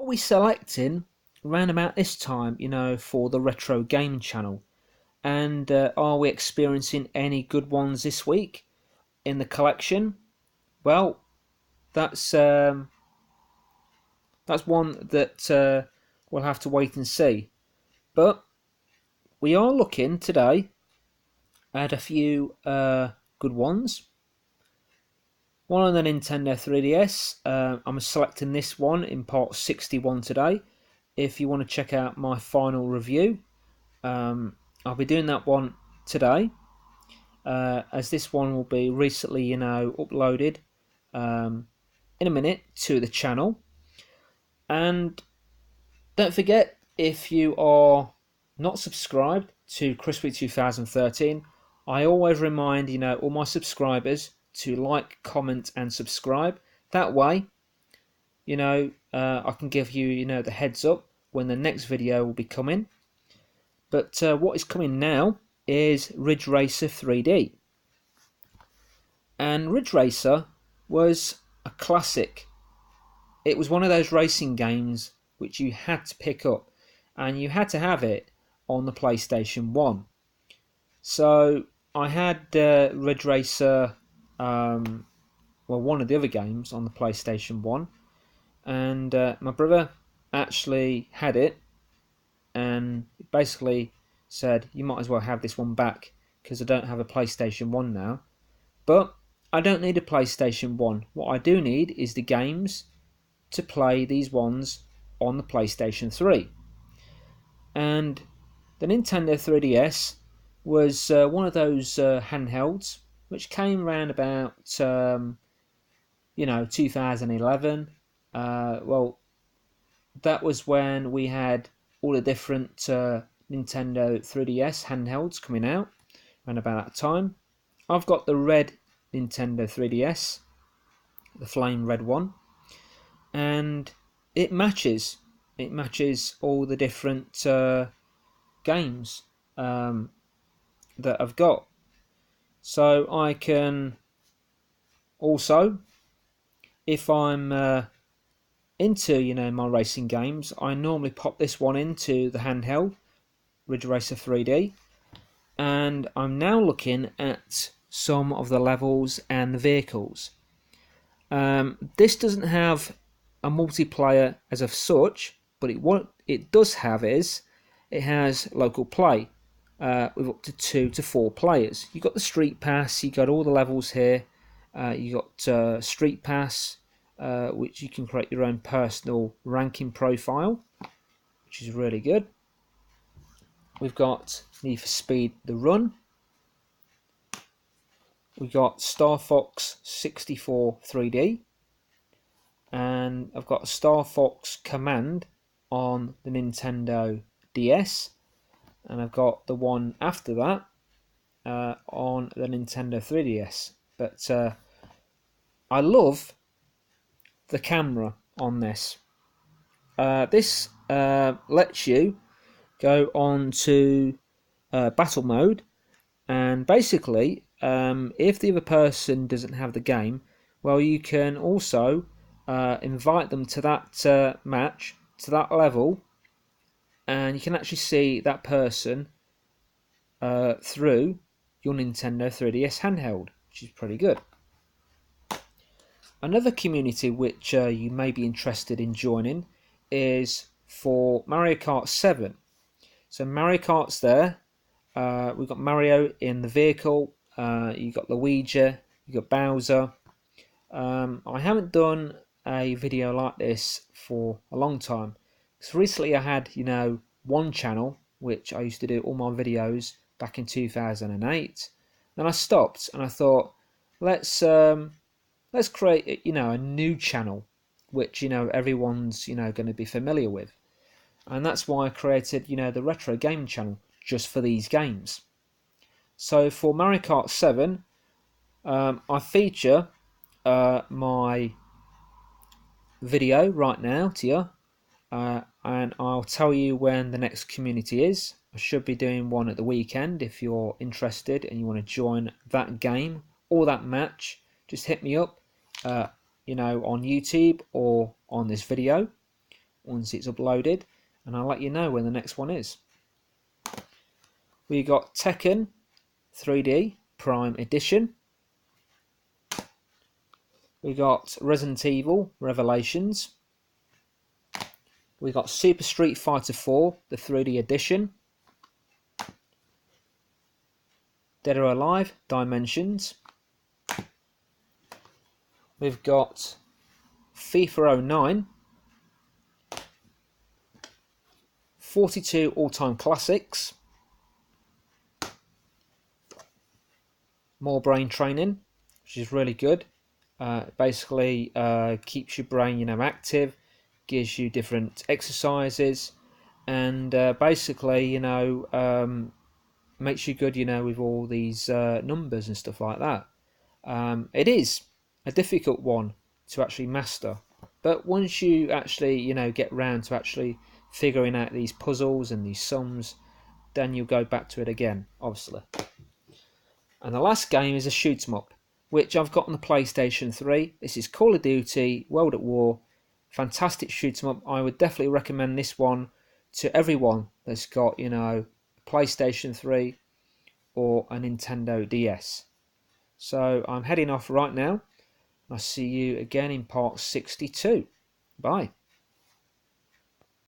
are we selecting around about this time, for the retro game channel? And are we experiencing any good ones this week in the collection? Well, that's one that we'll have to wait and see. But we are looking today at a few good ones. One on the Nintendo 3DS. I'm selecting this one in part 61 today. If you want to check out my final review, I'll be doing that one today, as this one will be recently, uploaded in a minute to the channel. And don't forget, if you are not subscribed to Chriswiiu2013, I always remind all my subscribers to like, comment, and subscribe. That way, I can give you the heads up when the next video will be coming. But what is coming now is Ridge Racer 3D. And Ridge Racer was a classic. It was one of those racing games which you had to pick up, and you had to have it on the PlayStation 1. So I had Ridge Racer, one of the other games on the PlayStation 1, and my brother actually had it, and basically said, you might as well have this one back because I don't have a PlayStation 1 now. But I don't need a PlayStation 1. What I do need is the games to play these ones on the PlayStation 3. And the Nintendo 3DS was one of those handhelds which came around about 2011. That was when we had all the different Nintendo 3DS handhelds coming out around about that time. I've got the red Nintendo 3DS, the flame red one, and it matches all the different games that I've got. So I can also, if I'm into my racing games, I normally pop this one into the handheld Ridge Racer 3D, and I'm now looking at some of the levels and the vehicles. This doesn't have a multiplayer as of such, but what it does have is it has local play with up to 2 to 4 players. You've got the Street Pass, you got all the levels here. You got Street Pass, which you can create your own personal ranking profile, which is really good. We've got Need for Speed The Run. We've got Star Fox 64 3D. And I've got Star Fox Command on the Nintendo DS. And I've got the one after that on the Nintendo 3DS. But I love the camera on this. This lets you go on to battle mode, and basically if the other person doesn't have the game, well, you can also invite them to that match, to that level, and you can actually see that person through your Nintendo 3DS handheld, which is pretty good. Another community which you may be interested in joining is for Mario Kart 7. So Mario Kart's there. We've got Mario in the vehicle. You've got Luigi. You've got Bowser. I haven't done a video like this for a long time. So recently I had, one channel which I used to do all my videos back in 2008. Then I stopped and I thought, let's create a new channel which everyone's going to be familiar with, and that's why I created the retro game channel just for these games. So for Mario Kart 7, I feature my video right now to you, and I'll tell you when the next community is. I should be doing one at the weekend. If you're interested and you want to join that game or that match, just hit me up on YouTube or on this video. once it's uploaded, and I'll let you know when the next one is. We got Tekken 3D Prime Edition. We got Resident Evil Revelations. We got Super Street Fighter 4, the 3D edition. Dead or Alive Dimensions. We've got FIFA 09. 42 all-time classics. More brain training, which is really good. Basically keeps your brain, active, gives you different exercises, and basically, makes you good, with all these numbers and stuff like that. It is a difficult one to actually master, but once you actually, get round to actually figuring out these puzzles and these sums, then you'll go back to it again, obviously. And the last game is a shoot 'em up, which I've got on the PlayStation 3. This is Call of Duty World at War. Fantastic shoot 'em up. I would definitely recommend this one to everyone that's got, a PlayStation 3 or a Nintendo DS. So I'm heading off right now. I'll see you again in part 62. Bye.